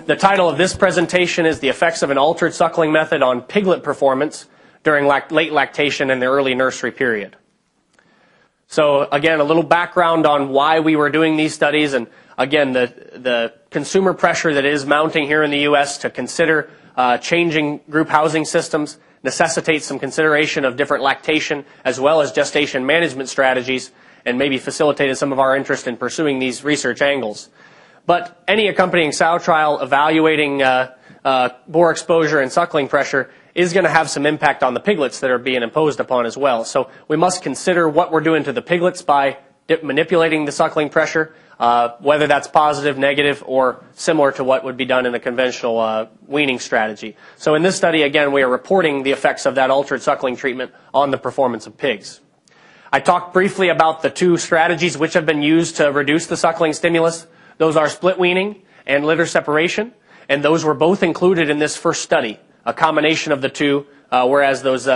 The title of this presentation is The Effects of an Altered Suckling Method on Piglet Performance During Late Lactation and the Early Nursery Period. So again, a little background on why we were doing these studies, and again, the consumer pressure that is mounting here in the U.S. to consider changing group housing systems necessitates some consideration of different lactation as well as gestation management strategies, and maybe facilitated some of our interest in pursuing these research angles. But any accompanying sow trial evaluating boar exposure and suckling pressure is going to have some impact on the piglets that are being imposed upon as well. So we must consider what we're doing to the piglets by manipulating the suckling pressure, whether that's positive, negative, or similar to what would be done in a conventional weaning strategy. So in this study, again, we are reporting the effects of that altered suckling treatment on the performance of pigs. I talked briefly about the two strategies which have been used to reduce the suckling stimulus. Those are split weaning and litter separation, and those were both included in this first study, a combination of the two, whereas those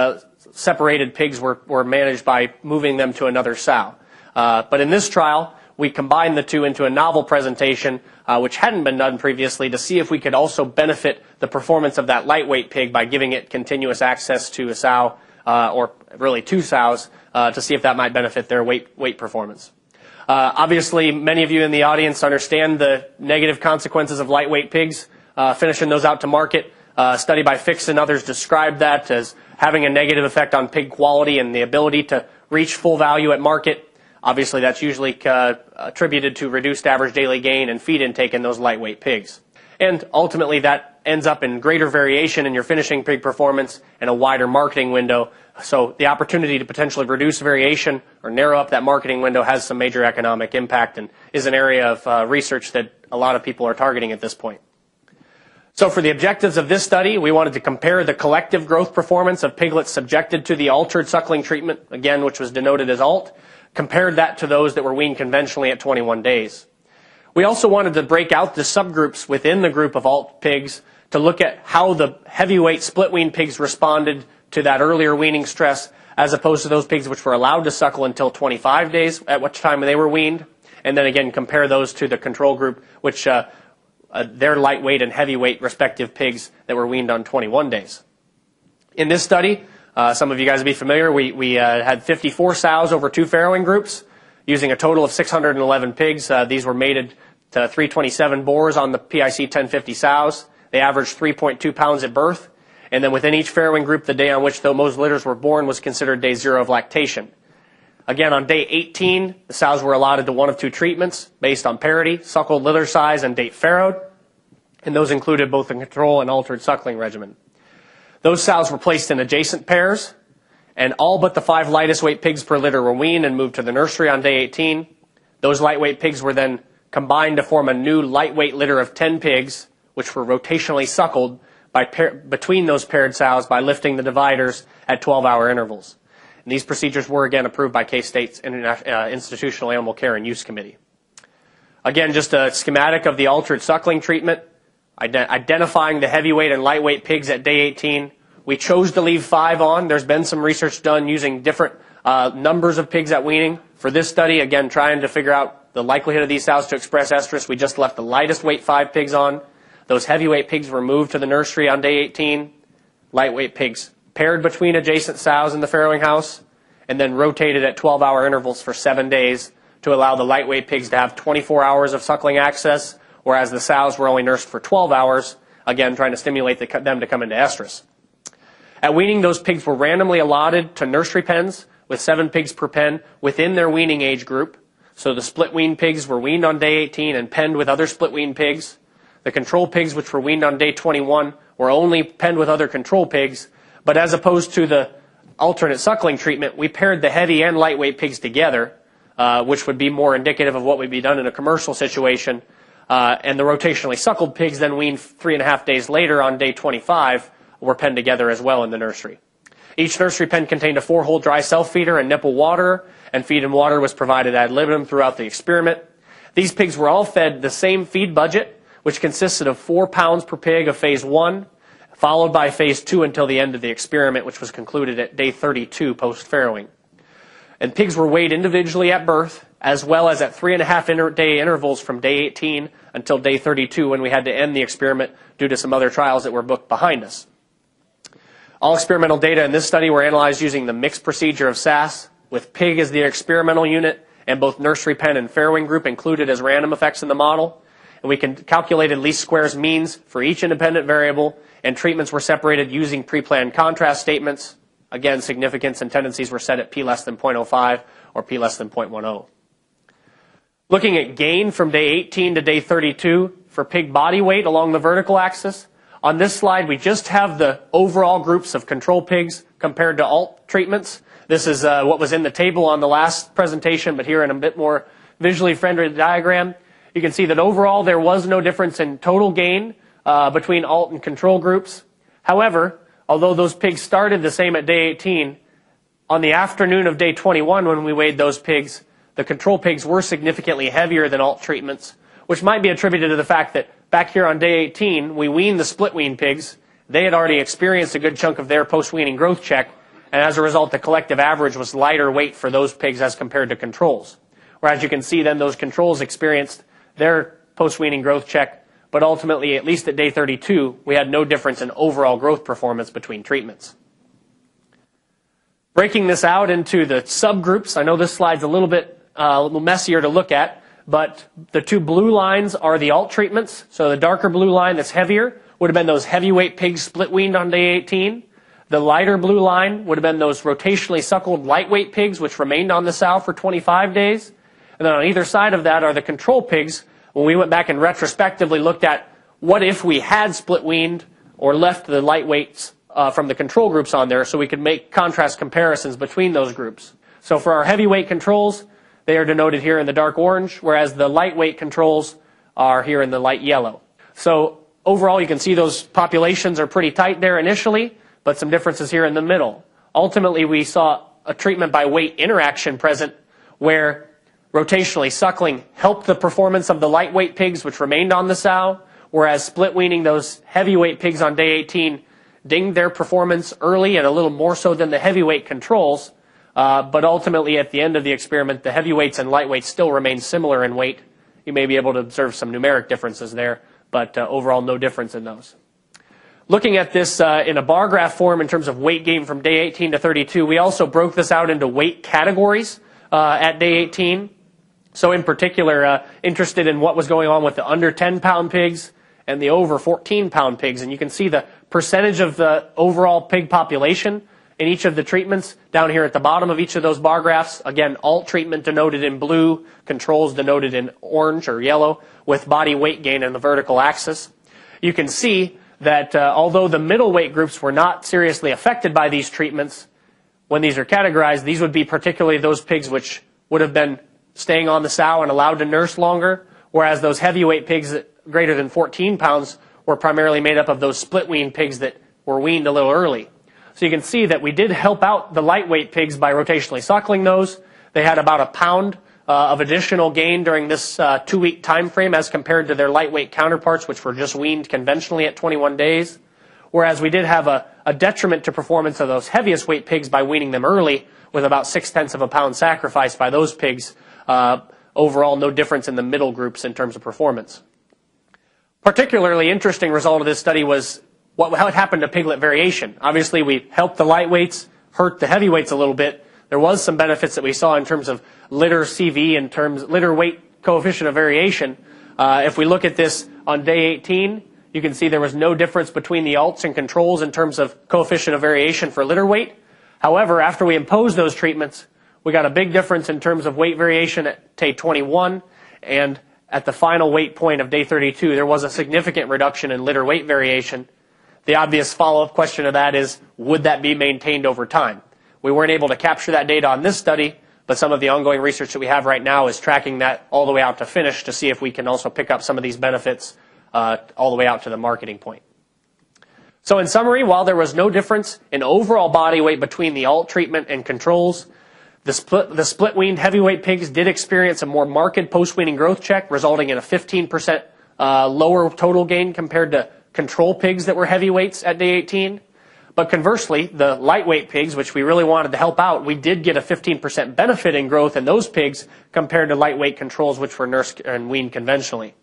separated pigs were managed by moving them to another sow. But in this trial, we combined the two into a novel presentation, which hadn't been done previously, to see if we could also benefit the performance of that lightweight pig by giving it continuous access to a sow, or really two sows, to see if that might benefit their weight performance. Obviously, many of you in the audience understand the negative consequences of lightweight pigs, finishing those out to market. A study by Fix and others described that as having a negative effect on pig quality and the ability to reach full value at market. Obviously, that's usually attributed to reduced average daily gain and feed intake in those lightweight pigs. And ultimately, that ends up in greater variation in your finishing pig performance and a wider marketing window. So the opportunity to potentially reduce variation or narrow up that marketing window has some major economic impact and is an area of research that a lot of people are targeting at this point. So for the objectives of this study, we wanted to compare the collective growth performance of piglets subjected to the altered suckling treatment, again, which was denoted as ALT, compared that to those that were weaned conventionally at 21 days. We also wanted to break out the subgroups within the group of ALT pigs to look at how the heavyweight split wean pigs responded to that earlier weaning stress, as opposed to those pigs which were allowed to suckle until 25 days, at which time they were weaned, and then again compare those to the control group, which their lightweight and heavyweight respective pigs that were weaned on 21 days. In this study, some of you guys will be familiar, we had 54 sows over two farrowing groups, using a total of 611 pigs. These were mated to 327 boars on the PIC 1050 sows. They averaged 3.2 pounds at birth. And then within each farrowing group, the day on which those litters were born was considered day 0 of lactation. Again, on day 18, the sows were allotted to one of two treatments based on parity, suckled litter size, and date farrowed. And those included both the control and altered suckling regimen. Those sows were placed in adjacent pairs, and all but the 5 lightest weight pigs per litter were weaned and moved to the nursery on day 18. Those lightweight pigs were then combined to form a new lightweight litter of 10 pigs, which were rotationally suckled between those paired sows by lifting the dividers at 12-hour intervals. And these procedures were again approved by K-State's Institutional Animal Care and Use Committee. Again, just a schematic of the altered suckling treatment, identifying the heavyweight and lightweight pigs at day 18. We chose to leave 5 on. There's been some research done using different numbers of pigs at weaning. For this study, again, trying to figure out the likelihood of these sows to express estrus, we just left the lightest weight 5 pigs on. Those heavyweight pigs were moved to the nursery on day 18. Lightweight pigs paired between adjacent sows in the farrowing house, and then rotated at 12-hour intervals for 7 days to allow the lightweight pigs to have 24 hours of suckling access, whereas the sows were only nursed for 12 hours, again, trying to stimulate them to come into estrus. At weaning, those pigs were randomly allotted to nursery pens with 7 pigs per pen within their weaning age group. So the split wean pigs were weaned on day 18 and penned with other split wean pigs. The control pigs, which were weaned on day 21, were only penned with other control pigs. But as opposed to the alternate suckling treatment, we paired the heavy and lightweight pigs together, which would be more indicative of what would be done in a commercial situation. And the rotationally suckled pigs then weaned 3.5 days later on day 25 were penned together as well in the nursery. Each nursery pen contained a 4-hole dry self-feeder and nipple water, and feed and water was provided ad libitum throughout the experiment. These pigs were all fed the same feed budget, which consisted of 4 pounds per pig of phase 1, followed by phase 2 until the end of the experiment, which was concluded at day 32 post-farrowing. And pigs were weighed individually at birth as well as at 3.5 day intervals from day 18 until day 32 when we had to end the experiment due to some other trials that were booked behind us. All experimental data in this study were analyzed using the mixed procedure of SAS, with pig as the experimental unit and both nursery pen and fairwing group included as random effects in the model. And we can calculate least squares means for each independent variable, and treatments were separated using pre-planned contrast statements. Again, significance and tendencies were set at p less than 0.05 or p less than 0.10. Looking at gain from day 18 to day 32 for pig body weight along the vertical axis. On this slide, we just have the overall groups of control pigs compared to alt treatments. This is what was in the table on the last presentation, but here in a bit more visually friendly diagram. You can see that overall there was no difference in total gain between alt and control groups. However, although those pigs started the same at day 18, on the afternoon of day 21 when we weighed those pigs, the control pigs were significantly heavier than alt treatments, which might be attributed to the fact that back here on day 18, we weaned the split wean pigs. They had already experienced a good chunk of their post-weaning growth check, and as a result, the collective average was lighter weight for those pigs as compared to controls. Whereas you can see then those controls experienced their post-weaning growth check, but ultimately, at least at day 32, we had no difference in overall growth performance between treatments. Breaking this out into the subgroups, I know this slide's a little messier to look at, but the two blue lines are the alt treatments. So the darker blue line that's heavier would have been those heavyweight pigs split weaned on day 18. The lighter blue line would have been those rotationally suckled lightweight pigs which remained on the sow for 25 days. And then on either side of that are the control pigs. When we went back and retrospectively looked at what if we had split weaned or left the lightweights from the control groups on there so we could make contrast comparisons between those groups. So for our heavyweight controls, they are denoted here in the dark orange, whereas the lightweight controls are here in the light yellow. So overall, you can see those populations are pretty tight there initially, but some differences here in the middle. Ultimately, we saw a treatment by weight interaction present where rotationally suckling helped the performance of the lightweight pigs which remained on the sow, whereas split weaning those heavyweight pigs on day 18 dinged their performance early and a little more so than the heavyweight controls. But ultimately, at the end of the experiment, the heavyweights and lightweights still remain similar in weight. You may be able to observe some numeric differences there, but overall no difference in those. Looking at this in a bar graph form in terms of weight gain from day 18 to 32, we also broke this out into weight categories at day 18. So in particular, interested in what was going on with the under 10-pound pigs and the over 14-pound pigs. And you can see the percentage of the overall pig population in each of the treatments down here at the bottom of each of those bar graphs. Again, alt treatment denoted in blue, controls denoted in orange or yellow, with body weight gain in the vertical axis. You can see that although the middle weight groups were not seriously affected by these treatments, when these are categorized, these would be particularly those pigs which would have been staying on the sow and allowed to nurse longer, whereas those heavyweight pigs greater than 14 pounds were primarily made up of those split wean pigs that were weaned a little early. So you can see that we did help out the lightweight pigs by rotationally suckling those. They had about a pound of additional gain during this 2-week time frame as compared to their lightweight counterparts, which were just weaned conventionally at 21 days. Whereas we did have a detriment to performance of those heaviest weight pigs by weaning them early, with about 0.6 of a pound sacrificed by those pigs. Overall, no difference in the middle groups in terms of performance. Particularly interesting result of this study was how it happened to piglet variation. Obviously, we helped the lightweights, hurt the heavyweights a little bit. There was some benefits that we saw in terms of litter CV, in terms litter weight coefficient of variation. If we look at this on day 18, you can see there was no difference between the alts and controls in terms of coefficient of variation for litter weight. However, after we imposed those treatments, we got a big difference in terms of weight variation at day 21, and at the final weight point of day 32, there was a significant reduction in litter weight variation. The obvious follow-up question to that is, would that be maintained over time? We weren't able to capture that data on this study, but some of the ongoing research that we have right now is tracking that all the way out to finish to see if we can also pick up some of these benefits all the way out to the marketing point. So in summary, while there was no difference in overall body weight between the alt treatment and controls, the split-weaned heavyweight pigs did experience a more marked post-weaning growth check, resulting in a 15% lower total gain compared to control pigs that were heavyweights at day 18. But conversely, the lightweight pigs, which we really wanted to help out, we did get a 15% benefit in growth in those pigs compared to lightweight controls, which were nursed and weaned conventionally.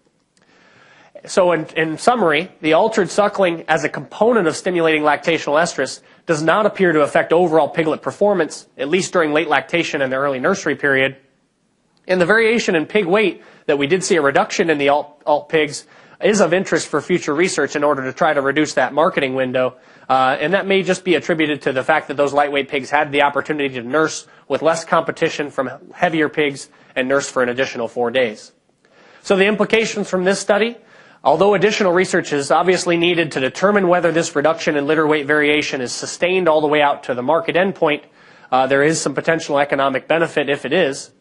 So in summary, the altered suckling as a component of stimulating lactational estrus does not appear to affect overall piglet performance, at least during late lactation and the early nursery period. And the variation in pig weight that we did see a reduction in the alt pigs is of interest for future research in order to try to reduce that marketing window. And that may just be attributed to the fact that those lightweight pigs had the opportunity to nurse with less competition from heavier pigs and nurse for an additional 4 days. So the implications from this study: although additional research is obviously needed to determine whether this reduction in litter weight variation is sustained all the way out to the market endpoint, there is some potential economic benefit if it is.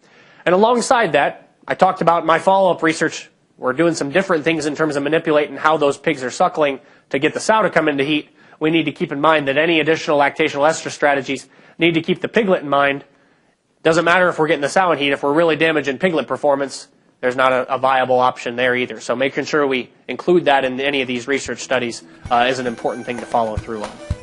And alongside that, I talked about my follow-up research. We're doing some different things in terms of manipulating how those pigs are suckling to get the sow to come into heat. We need to keep in mind that any additional lactational estrus strategies need to keep the piglet in mind. Doesn't matter if we're getting the sow in heat. If we're really damaging piglet performance, there's not a viable option there either. So making sure we include that in any of these research studies is an important thing to follow through on.